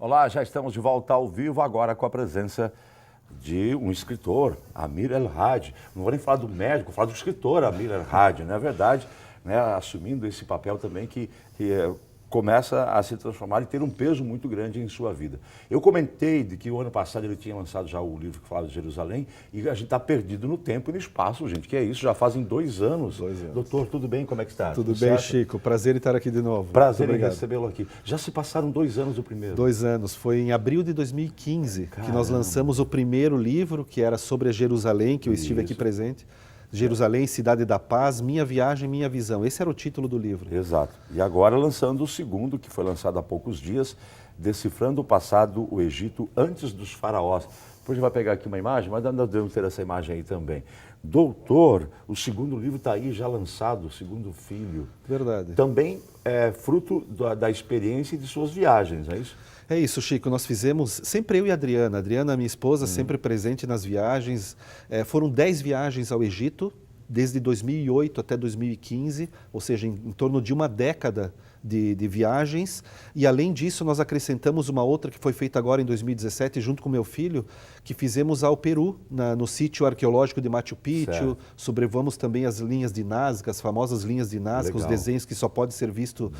Olá, já estamos de volta ao vivo agora com a presença de um escritor, Amir El-Hadi. Não vou nem falar do médico, vou falar do escritor Amir El-Hadi, não é verdade? Né? Assumindo esse papel também que começa a se transformar e ter um peso muito grande em sua vida. Eu comentei de que o ano passado ele tinha lançado já o livro que falava de Jerusalém e a gente está perdido no tempo e no espaço, gente, que é isso, já fazem 2 anos. 2 anos. Doutor, tudo bem? Como é que está? Tudo bem, certo? Chico. Prazer em estar aqui de novo. Prazer em recebê-lo aqui. Já se passaram 2 anos do primeiro? 2 anos. Foi em abril de 2015 que nós lançamos o primeiro livro, que era sobre a Jerusalém, que eu estive aqui presente. Jerusalém, Cidade da Paz, Minha Viagem, Minha Visão. Esse era o título do livro. Exato. E agora lançando o segundo, que foi lançado há poucos dias, Decifrando o Passado, o Egito antes dos faraós. Depois a gente vai pegar aqui uma imagem, mas nós devemos ter essa imagem aí também. Doutor, o segundo livro está aí já lançado, o segundo filho. Verdade. Também é fruto da experiência e de suas viagens, não é isso? É isso, Chico. Nós fizemos, sempre eu e a Adriana. A Adriana, minha esposa, sempre presente nas viagens. Foram 10 viagens ao Egito, desde 2008 até 2015, ou seja, em torno de uma década de viagens. E além disso, nós acrescentamos uma outra que foi feita agora em 2017, junto com meu filho, que fizemos ao Peru, no sítio arqueológico de Machu Picchu. Certo. Sobrevoamos também as linhas de Nazca, as famosas linhas de Nazca, os desenhos que só pode ser visto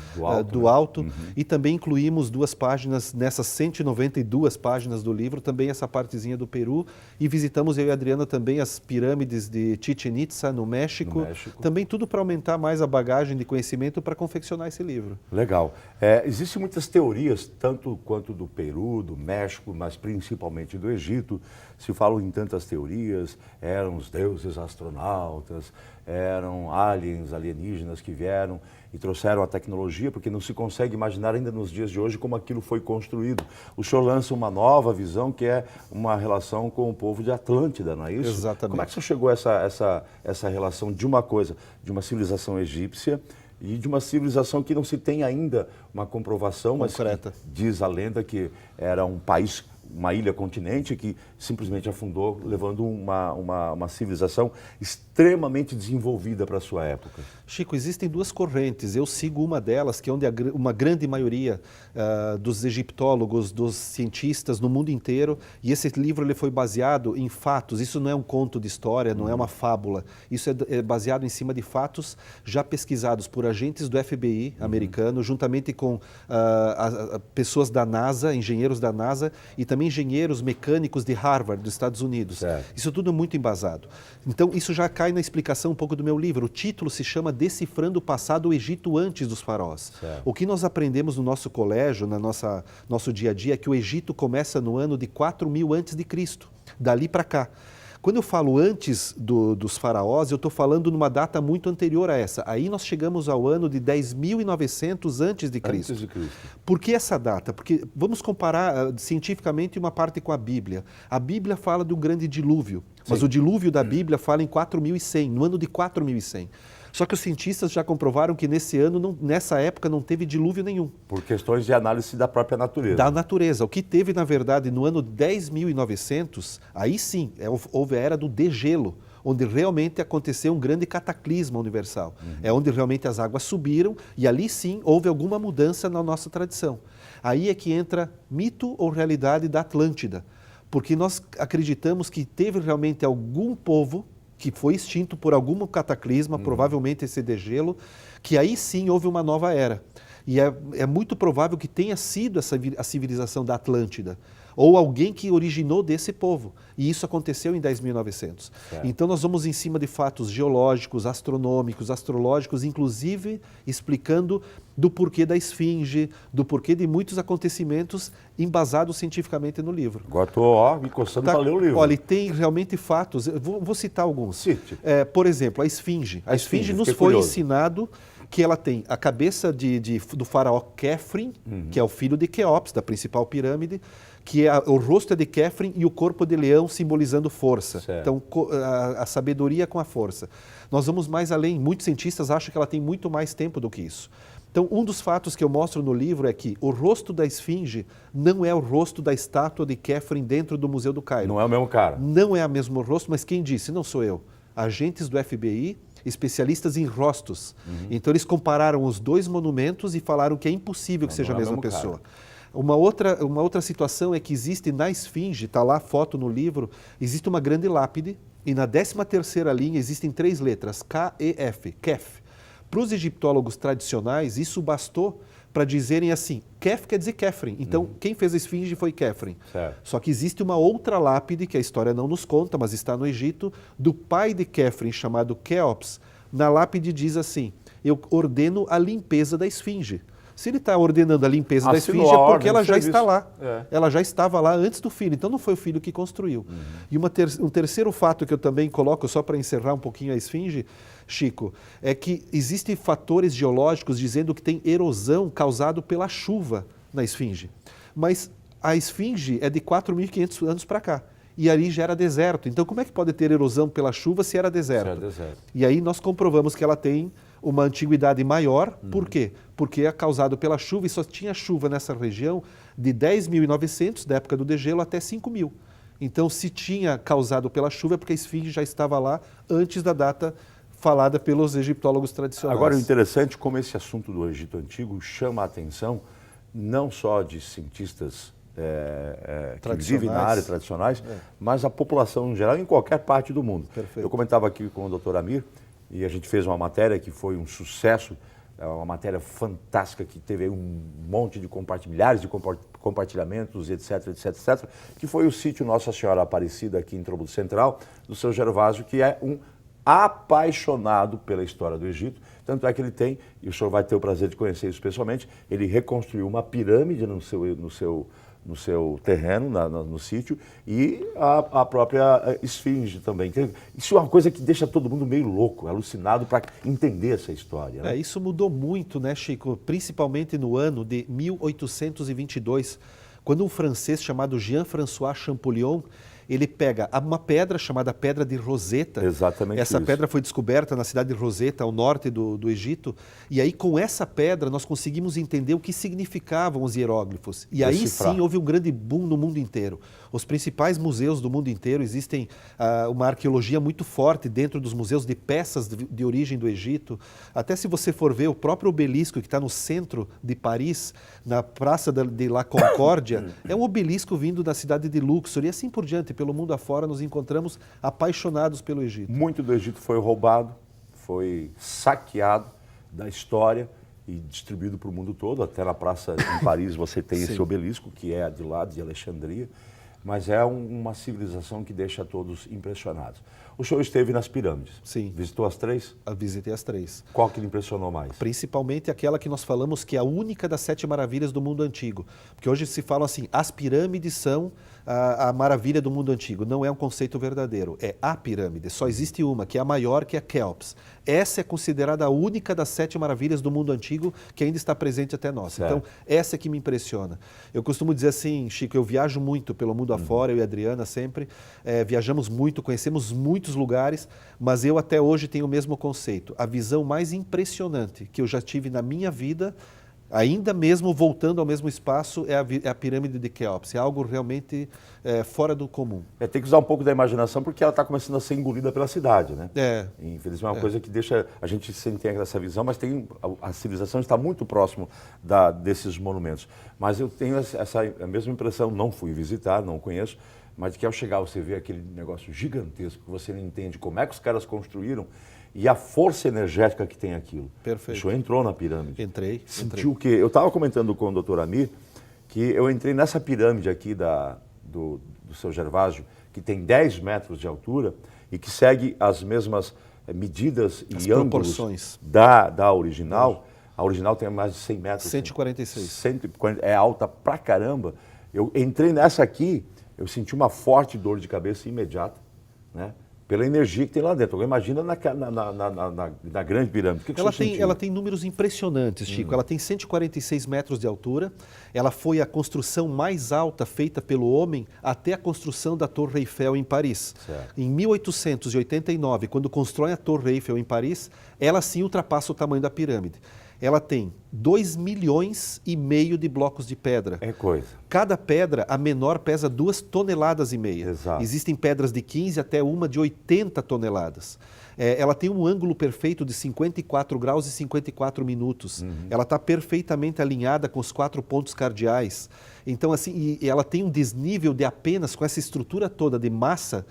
do alto. E também incluímos 2 páginas, nessas 192 páginas do livro, também essa partezinha do Peru. E visitamos, eu e a Adriana, também as pirâmides de Chichen Itza, no México. Também tudo para aumentar mais a bagagem de conhecimento para confeccionar esse livro. Legal. Existem muitas teorias, tanto quanto do Peru, do México, mas principalmente do Egito. Se falam em tantas teorias, eram os deuses astronautas, eram aliens, alienígenas que vieram e trouxeram a tecnologia, porque não se consegue imaginar ainda nos dias de hoje como aquilo foi construído. O senhor lança uma nova visão, que é uma relação com o povo de Atlântida, não é isso? Exatamente. Como é que o senhor chegou a essa relação de uma coisa, de uma civilização egípcia, e de uma civilização que não se tem ainda uma comprovação, concreta, mas diz a lenda que era um país, uma ilha-continente que simplesmente afundou, levando uma civilização extremamente desenvolvida para a sua época. Chico, existem 2 correntes. Eu sigo uma delas, que é onde uma grande maioria dos egiptólogos, dos cientistas no mundo inteiro, e esse livro ele foi baseado em fatos. Isso não é um conto de história, não é uma fábula. Isso é baseado em cima de fatos já pesquisados por agentes do FBI americano, juntamente com pessoas da NASA, engenheiros da NASA, e também engenheiros mecânicos de Harvard, dos Estados Unidos. Certo. Isso tudo é muito embasado. Então, isso já cai na explicação um pouco do meu livro. O título se chama Decifrando o Passado, o Egito antes dos faraós. Certo. O que nós aprendemos no nosso colégio, nosso dia a dia, é que o Egito começa no ano de 4000 a.C., dali para cá. Quando eu falo antes dos faraós, eu estou falando numa data muito anterior a essa. Aí nós chegamos ao ano de 10.900 antes de Cristo. Por que essa data? Porque vamos comparar cientificamente uma parte com a Bíblia. A Bíblia fala de um grande dilúvio, mas o dilúvio da Bíblia fala em 4100, no ano de 4100. Só que os cientistas já comprovaram que nessa época não teve dilúvio nenhum. Por questões de análise da própria natureza. Da natureza. O que teve, na verdade, no ano 10.900, aí sim, houve a era do degelo, onde realmente aconteceu um grande cataclisma universal. É onde realmente as águas subiram e ali sim houve alguma mudança na nossa tradição. Aí é que entra mito ou realidade da Atlântida, porque nós acreditamos que teve realmente algum povo que foi extinto por algum cataclisma, provavelmente esse degelo, que aí sim houve uma nova era. E é muito provável que tenha sido a civilização da Atlântida, ou alguém que originou desse povo. E isso aconteceu em 10.900. Então nós vamos em cima de fatos geológicos, astronômicos, astrológicos, inclusive explicando do porquê da esfinge, do porquê de muitos acontecimentos embasados cientificamente no livro. Agora estou me coçando para ler o livro. Olha, tem realmente fatos, eu vou citar alguns. Cite. Por exemplo, a esfinge. A esfinge nos foi ensinado que ela tem a cabeça do faraó Khefren, que é o filho de Quéops, da principal pirâmide, que o rosto é de Khefren e o corpo de leão simbolizando força. Certo. Então, a sabedoria com a força. Nós vamos mais além. Muitos cientistas acham que ela tem muito mais tempo do que isso. Então, um dos fatos que eu mostro no livro é que o rosto da esfinge não é o rosto da estátua de Khefren dentro do Museu do Cairo. Não é o mesmo cara. Não é o mesmo rosto, mas quem disse? Não sou eu. Agentes do FBI, especialistas em rostos. Então, eles compararam os 2 monumentos e falaram que é impossível que seja a mesma pessoa. Uma outra situação é que existe na esfinge, está lá a foto no livro, existe uma grande lápide e na 13ª linha existem 3 letras, K-E-F, Kef. Para os egiptólogos tradicionais, isso bastou para dizerem assim, Kef quer dizer Kefren. Então, quem fez a esfinge foi Kefren. Certo. Só que existe uma outra lápide, que a história não nos conta, mas está no Egito, do pai de Kefren, chamado Quéops. Na lápide diz assim, eu ordeno a limpeza da esfinge. Se ele está ordenando a limpeza da Assinou esfinge, a é porque ordem ela de já serviço. está lá. É. Ela já estava lá antes do filho, então não foi o filho que construiu. E um terceiro fato que eu também coloco, só para encerrar um pouquinho a esfinge, Chico, é que existem fatores geológicos dizendo que tem erosão causada pela chuva na esfinge. Mas a esfinge é de 4.500 anos para cá. E ali já era deserto. Então como é que pode ter erosão pela chuva se era deserto? Se era deserto. E aí nós comprovamos que ela tem uma antiguidade maior. Por quê? Porque é causado pela chuva e só tinha chuva nessa região de 10.900, da época do degelo, até 5.000. Então, se tinha causado pela chuva é porque a esfinge já estava lá antes da data falada pelos egiptólogos tradicionais. Agora, o interessante é como esse assunto do Egito Antigo chama a atenção não só de cientistas que vivem na área, tradicionais, mas a população em geral, em qualquer parte do mundo. Perfeito. Eu comentava aqui com o Dr. Amir, e a gente fez uma matéria que foi um sucesso, uma matéria fantástica que teve um monte de milhares de compartilhamentos, etc, etc, etc, que foi o sítio Nossa Senhora Aparecida aqui em Trombudo Central, do seu Gervásio, que é um apaixonado pela história do Egito, tanto é que ele tem, e o senhor vai ter o prazer de conhecer isso pessoalmente, ele reconstruiu uma pirâmide no seu terreno, no sítio, e a própria esfinge também. Isso é uma coisa que deixa todo mundo meio louco, alucinado para entender essa história. Né? Isso mudou muito, né, Chico? Principalmente no ano de 1822, quando um francês chamado Jean-François Champollion, ele pega uma pedra chamada Pedra de Roseta. Exatamente Essa isso. pedra foi descoberta na cidade de Roseta, ao norte do Egito. E aí, com essa pedra, nós conseguimos entender o que significavam os hieróglifos. E aí sim, houve um grande boom no mundo inteiro. Os principais museus do mundo inteiro, existem uma arqueologia muito forte dentro dos museus de peças de origem do Egito. Até se você for ver o próprio obelisco que está no centro de Paris, na Praça de la Concórdia, é um obelisco vindo da cidade de Luxor e assim por diante. Pelo mundo afora, nos encontramos apaixonados pelo Egito. Muito do Egito foi roubado, foi saqueado da história e distribuído para o mundo todo. Até na praça em Paris você tem esse obelisco, que é de lá de Alexandria. Mas é uma civilização que deixa todos impressionados. O senhor esteve nas pirâmides. Sim. Visitou as 3? Eu visitei as 3. Qual que lhe impressionou mais? Principalmente aquela que nós falamos que é a única das 7 maravilhas do mundo antigo. Porque hoje se fala assim, as pirâmides são a maravilha do mundo antigo. Não é um conceito verdadeiro, é a pirâmide. Só existe uma, que é a maior, que é a Quéops. Essa é considerada a única das 7 maravilhas do mundo antigo que ainda está presente até nós. Certo. Então, essa é que me impressiona. Eu costumo dizer assim, Chico, eu viajo muito pelo mundo afora, eu e a Adriana sempre, viajamos muito, conhecemos muitos lugares, mas eu até hoje tenho o mesmo conceito. A visão mais impressionante que eu já tive na minha vida, ainda mesmo voltando ao mesmo espaço, é a pirâmide de Quéops. É algo realmente fora do comum. Tem que usar um pouco da imaginação porque ela está começando a ser engolida pela cidade, né? Infelizmente é uma coisa que deixa a gente sem ter essa visão, mas a civilização está muito próximo desses monumentos. Mas eu tenho a mesma impressão, não fui visitar, não conheço, mas que ao chegar você vê aquele negócio gigantesco que você não entende como é que os caras construíram e a força energética que tem aquilo. Perfeito. O senhor entrou na pirâmide. Entrei. Sentiu o quê? Eu estava comentando com o Dr. Amir que eu entrei nessa pirâmide aqui do seu Gervásio, que tem 10 metros de altura e que segue as mesmas medidas e ângulos da original. A original tem mais de 100 metros. 146. 140, é alta pra caramba. Eu entrei nessa aqui, eu senti uma forte dor de cabeça imediata, né? Pela energia que tem lá dentro. Imagina na grande pirâmide. O que ela tem números impressionantes, Chico. Ela tem 146 metros de altura. Ela foi a construção mais alta feita pelo homem até a construção da Torre Eiffel em Paris. Certo. Em 1889, quando constroem a Torre Eiffel em Paris, ela sim ultrapassa o tamanho da pirâmide. Ela tem 2,5 milhões de blocos de pedra. É coisa. Cada pedra, a menor, pesa 2,5 toneladas. Exato. Existem pedras de 15 até uma de 80 toneladas. Ela tem um ângulo perfeito de 54 graus e 54 minutos. Ela está perfeitamente alinhada com os 4 pontos cardeais. Então, assim, e ela tem um desnível de apenas, com essa estrutura toda de massa,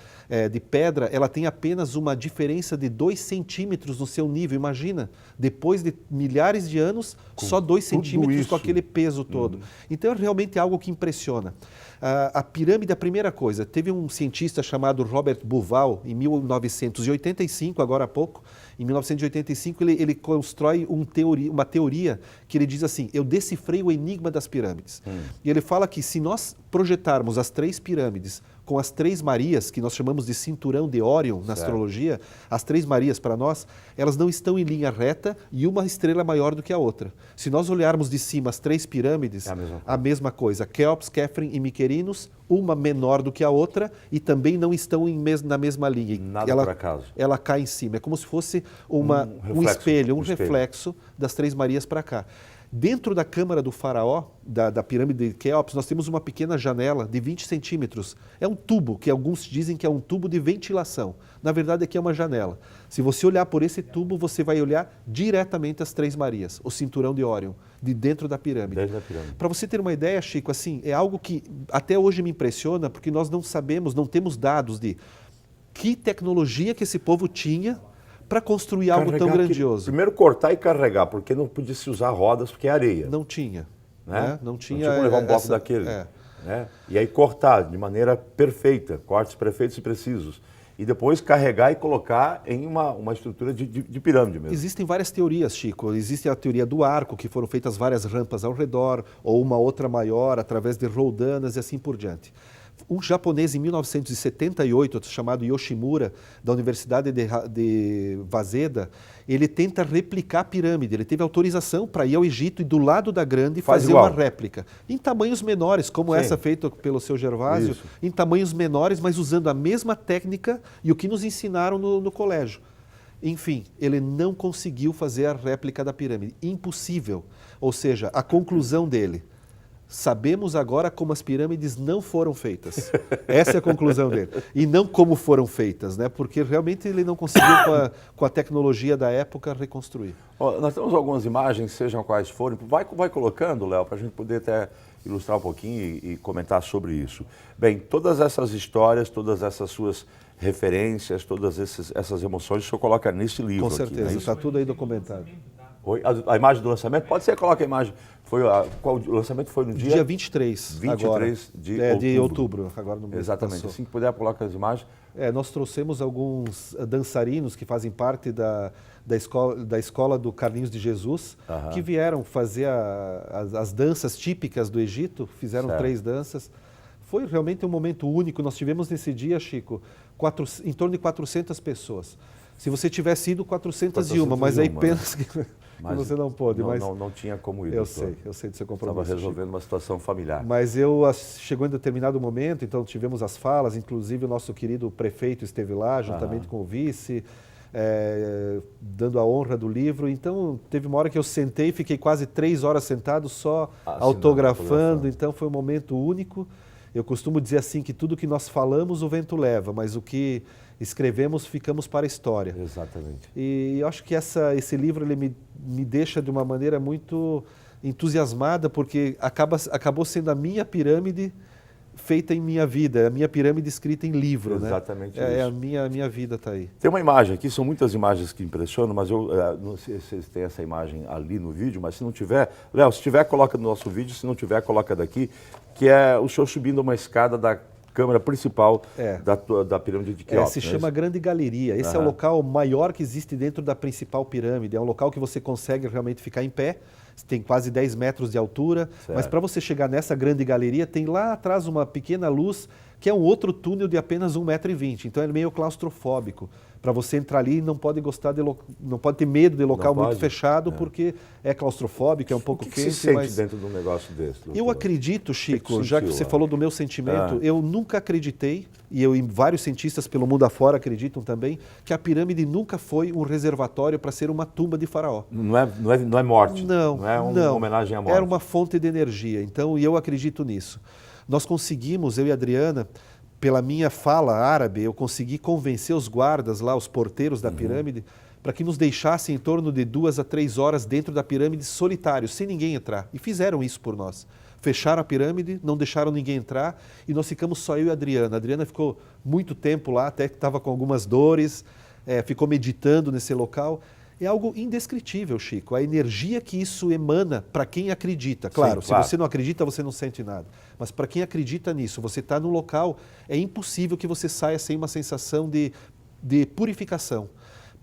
de pedra, ela tem apenas uma diferença de 2 centímetros no seu nível. Imagina, depois de milhares de anos, só 2 centímetros isso. com aquele peso todo. Então, é realmente algo que impressiona. A pirâmide, a primeira coisa, teve um cientista chamado Robert Bauval, em 1985, agora há pouco, em 1985 ele constrói uma teoria que ele diz assim, eu decifrei o enigma das pirâmides. E ele fala que se nós projetarmos as 3 pirâmides com as 3 Marias, que nós chamamos de cinturão de Órion na astrologia, as 3 Marias para nós, elas não estão em linha reta e uma estrela maior do que a outra. Se nós olharmos de cima as 3 pirâmides, a mesma coisa. Kéops, Khéphren e Mycerinus, uma menor do que a outra e também não estão na mesma linha. Nada por acaso. Ela cai em cima. É como se fosse um espelho, um reflexo das 3 Marias para cá. Dentro da câmara do faraó, da pirâmide de Quéops, nós temos uma pequena janela de 20 centímetros. É um tubo, que alguns dizem que é um tubo de ventilação. Na verdade, aqui é uma janela. Se você olhar por esse tubo, você vai olhar diretamente as 3 Marias, o cinturão de Órion, de dentro da pirâmide. Para você ter uma ideia, Chico, assim, é algo que até hoje me impressiona, porque nós não sabemos, não temos dados de que tecnologia que esse povo tinha para construir algo tão grandioso. Primeiro cortar e carregar, porque não podia se usar rodas, porque é areia. Não tinha. Né? Não tinha. Não tinha como levar um bloco daquele. Né? E aí cortar de maneira perfeita, cortes perfeitos e precisos. E depois carregar e colocar em uma estrutura de pirâmide mesmo. Existem várias teorias, Chico. Existe a teoria do arco, que foram feitas várias rampas ao redor, ou uma outra maior, através de roldanas e assim por diante. Um japonês em 1978, chamado Yoshimura, da Universidade de Waseda, ele tenta replicar a pirâmide. Ele teve autorização para ir ao Egito e do lado da grande fazer uma réplica. Em tamanhos menores, como essa feita pelo seu Gervásio, em tamanhos menores, mas usando a mesma técnica e o que nos ensinaram no colégio. Enfim, ele não conseguiu fazer a réplica da pirâmide. Impossível. Ou seja, a conclusão dele: sabemos agora como as pirâmides não foram feitas. Essa é a conclusão dele. E não como foram feitas, né? Porque realmente ele não conseguiu, com a tecnologia da época, reconstruir. Nós temos algumas imagens, sejam quais forem. Vai colocando, Léo, para a gente poder até ilustrar um pouquinho e comentar sobre isso. Bem, todas essas histórias, todas essas suas referências, todas essas emoções, o senhor coloca nesse livro. Com certeza, aqui, está tudo aí documentado. A imagem do lançamento? Pode ser, coloca a imagem. O lançamento foi no dia 23 agora, de outubro. Agora no mês. Exatamente. Assim que puder, coloca as imagens. Nós trouxemos alguns dançarinos que fazem parte da escola do Carlinhos de Jesus, que vieram fazer as danças típicas do Egito, fizeram 3 danças. Foi realmente um momento único. Nós tivemos nesse dia, Chico, em torno de 400 pessoas. Se você tivesse ido, 401, mas aí pensa que você não pôde. Não tinha como ir. Eu sei do seu compromisso. Estava resolvendo uma situação familiar. Mas chegou em determinado momento, então tivemos as falas, inclusive o nosso querido prefeito esteve lá, juntamente com o vice, dando a honra do livro. Então, teve uma hora que eu sentei, fiquei quase 3 horas sentado só autografando, então foi um momento único. Eu costumo dizer assim que tudo que nós falamos o vento leva, mas o que escrevemos ficamos para a história. Exatamente. E eu acho que esse livro ele me deixa de uma maneira muito entusiasmada, porque acabou sendo a minha pirâmide feita em minha vida, a minha pirâmide escrita em livro. Exatamente né? isso. A minha vida está aí. Tem uma imagem aqui, são muitas imagens que impressionam, mas eu não sei se vocês têm essa imagem ali no vídeo, mas se não tiver, Léo, se tiver, coloca no nosso vídeo, se não tiver, coloca daqui, que é o senhor subindo uma escada da câmara principal da pirâmide de Quéops. Se chama Grande Galeria. Esse é o local maior que existe dentro da principal pirâmide. É um local que você consegue realmente ficar em pé. Tem quase 10 metros de altura. Mas para você chegar nessa grande galeria, tem lá atrás uma pequena luz, que é um outro túnel de apenas 1,20 m. Então é meio claustrofóbico. Para você entrar ali, não pode ter medo de local muito fechado, porque é claustrofóbico, é um pouco quente. O que se sente dentro de um negócio desse? Doutor? Eu acredito, Chico, já que você falou do meu sentimento, eu nunca acreditei, e vários cientistas pelo mundo afora acreditam também, que a pirâmide nunca foi um reservatório para ser uma tumba de faraó. Não é morte? Não é uma homenagem à morte? Era uma fonte de energia, então eu acredito nisso. Nós conseguimos, eu e a Adriana, pela minha fala árabe, eu consegui convencer os guardas lá, os porteiros da pirâmide, para que nos deixassem em torno de 2 a 3 horas dentro da pirâmide solitários, sem ninguém entrar. E fizeram isso por nós. Fecharam a pirâmide, não deixaram ninguém entrar e nós ficamos só eu e a Adriana. A Adriana ficou muito tempo lá, até que estava com algumas dores, ficou meditando nesse local. É algo indescritível, Chico. A energia que isso emana para quem acredita. Claro, Sim, claro. Se você não acredita, você não sente nada. Mas para quem acredita nisso, você está no local, é impossível que você saia sem uma sensação de purificação.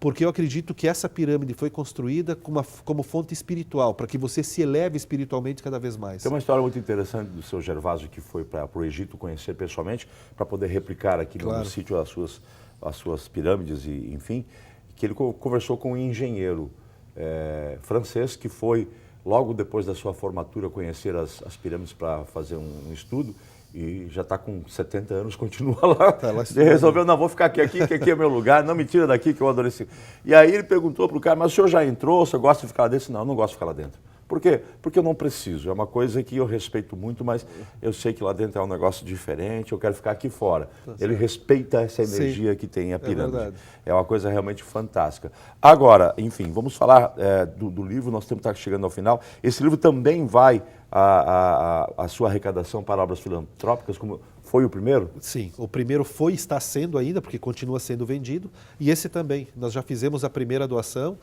Porque eu acredito que essa pirâmide foi construída como fonte espiritual, para que você se eleve espiritualmente cada vez mais. Tem uma história muito interessante do seu Gervásio, que foi para o Egito conhecer pessoalmente, para poder replicar aqui no sítio as suas pirâmides, e enfim, que ele conversou com um engenheiro francês que foi, logo depois da sua formatura, conhecer as pirâmides para fazer um estudo. E já está com 70 anos, continua lá. Ele resolveu, não, vou ficar aqui, que aqui é meu lugar, não me tira daqui que eu adorei esse... E aí ele perguntou para o cara, mas o senhor já entrou, o senhor gosta de ficar lá dentro? Não, eu não gosto de ficar lá dentro. Por quê? Porque eu não preciso, é uma coisa que eu respeito muito, mas eu sei que lá dentro é um negócio diferente, eu quero ficar aqui fora. Ele respeita essa energia que tem a pirâmide. É uma coisa realmente fantástica. Agora, enfim, vamos falar do livro, nosso tempo está chegando ao final. Esse livro também vai a sua arrecadação para obras filantrópicas, como foi o primeiro? Sim, o primeiro foi e está sendo ainda, porque continua sendo vendido, e esse também. Nós já fizemos a primeira doação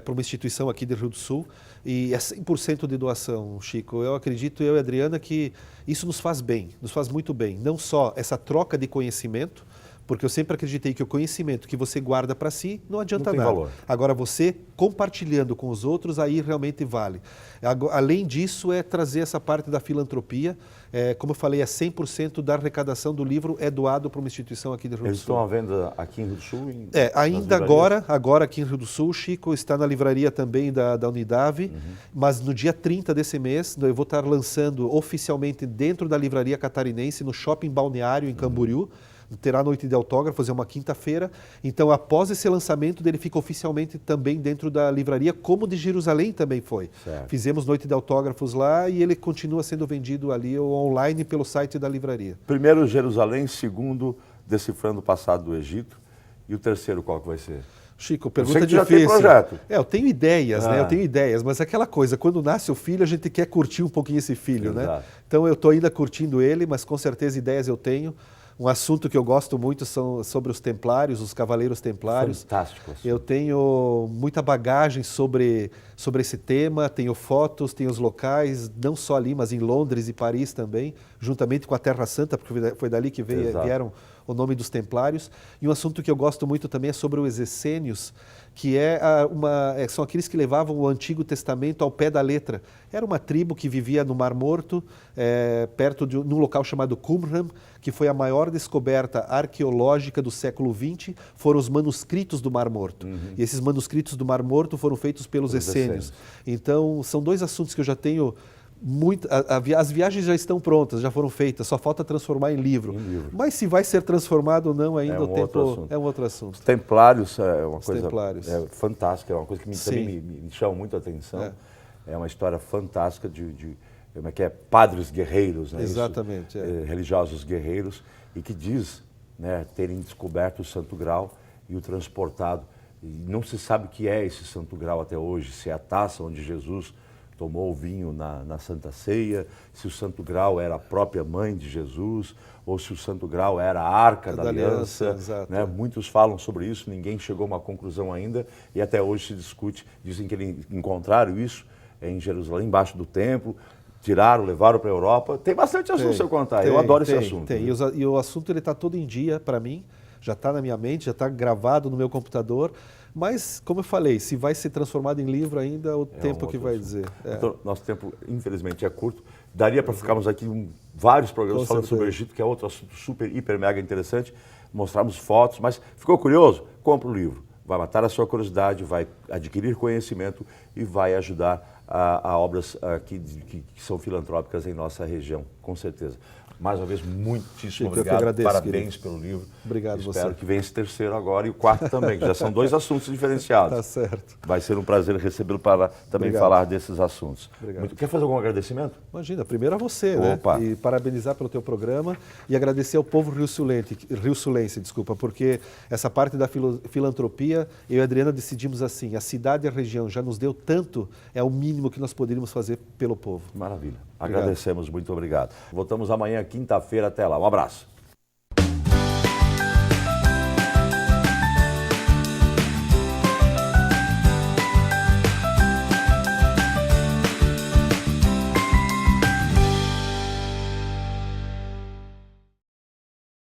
para uma instituição aqui do Rio do Sul, e é 100% de doação, Chico. Eu acredito, eu e a Adriana, que isso nos faz bem, nos faz muito bem. Não só essa troca de conhecimento, porque eu sempre acreditei que o conhecimento que você guarda para si não adianta nada. Valor. Agora, você compartilhando com os outros, aí realmente vale. Além disso, é trazer essa parte da filantropia. Como eu falei, 100% da arrecadação do livro é doado para uma instituição aqui do Rio do Sul. Eles estão à venda aqui em Rio do Sul? Ainda agora aqui em Rio do Sul, Chico, está na livraria também da Unidave, mas no dia 30 desse mês, eu vou estar lançando oficialmente dentro da livraria catarinense, no Shopping Balneário, em Camboriú. Terá noite de autógrafos, é uma quinta-feira. Então, após esse lançamento, ele fica oficialmente também dentro da livraria, como de Jerusalém também foi. Certo. Fizemos noite de autógrafos lá e ele continua sendo vendido ali online pelo site da livraria. Primeiro, Jerusalém. Segundo, Decifrando o Passado do Egito. E o terceiro, qual que vai ser? Chico, pergunta difícil. Já tem projeto. Eu tenho ideias, né? Eu tenho ideias, mas aquela coisa, quando nasce o filho, a gente quer curtir um pouquinho esse filho, né? Então, eu estou ainda curtindo ele, mas com certeza ideias eu tenho. Um assunto que eu gosto muito são sobre os templários, os cavaleiros templários. Fantástico. Eu tenho muita bagagem sobre esse tema, tenho fotos, tenho os locais, não só ali, mas em Londres e Paris também, juntamente com a Terra Santa, porque foi dali que vieram o nome dos templários. E um assunto que eu gosto muito também é sobre os essênios, que são aqueles que levavam o Antigo Testamento ao pé da letra. Era uma tribo que vivia no Mar Morto, perto de um local chamado Qumran, que foi a maior descoberta arqueológica do século XX, foram os manuscritos do Mar Morto. E esses manuscritos do Mar Morto foram feitos pelos essênios. Então, são dois assuntos que eu já tenho... As viagens já estão prontas, já foram feitas, só falta transformar em livro. Mas se vai ser transformado ou não ainda, é um outro assunto. Os templários é uma coisa fantástica, é uma coisa que também me chama muito a atenção. É uma história fantástica como é que é? Padres guerreiros, né? Exatamente. Religiosos guerreiros, e que diz, né, terem descoberto o Santo Grau e o transportado. E não se sabe o que é esse Santo Grau até hoje, se é a taça onde Jesus tomou o vinho na Santa Ceia, se o Santo Grau era a própria mãe de Jesus, ou se o Santo Grau era a Arca da Aliança. Né? Muitos falam sobre isso, ninguém chegou a uma conclusão ainda, e até hoje se discute. Dizem que eles encontraram isso em Jerusalém, embaixo do templo, tiraram, levaram para a Europa. Tem bastante assunto para eu contar, eu adoro esse assunto. Tem. E o assunto está todo em dia para mim, já está na minha mente, já está gravado no meu computador. Mas, como eu falei, se vai ser transformado em livro ainda, o tempo que vai dizer. Então, nosso tempo, infelizmente, é curto. Daria para ficarmos aqui vários programas falando sobre o Egito, que é outro assunto super, hiper, mega interessante. Mostrarmos fotos, mas ficou curioso? Compra o livro. Vai matar a sua curiosidade, vai adquirir conhecimento e vai ajudar a obras que são filantrópicas em nossa região, com certeza. Mais uma vez, muitíssimo Chico, eu que obrigado. agradeço, Parabéns querido. pelo livro. Obrigado Espero você. que venha esse terceiro agora e o quarto também, que já são 2 assuntos diferenciados. Tá certo. Vai ser um prazer recebê-lo para também Obrigado. falar desses assuntos. Obrigado. Quer fazer algum agradecimento? Imagina, primeiro a você, Opa. né? E parabenizar pelo teu programa e agradecer ao povo rio-sulense, desculpa, porque essa parte da filantropia, eu e a Adriana decidimos assim, a cidade e a região já nos deu tanto, é o mínimo que nós poderíamos fazer pelo povo. Maravilha. Obrigado. Agradecemos, muito obrigado. Voltamos amanhã, quinta-feira, até lá. Um abraço.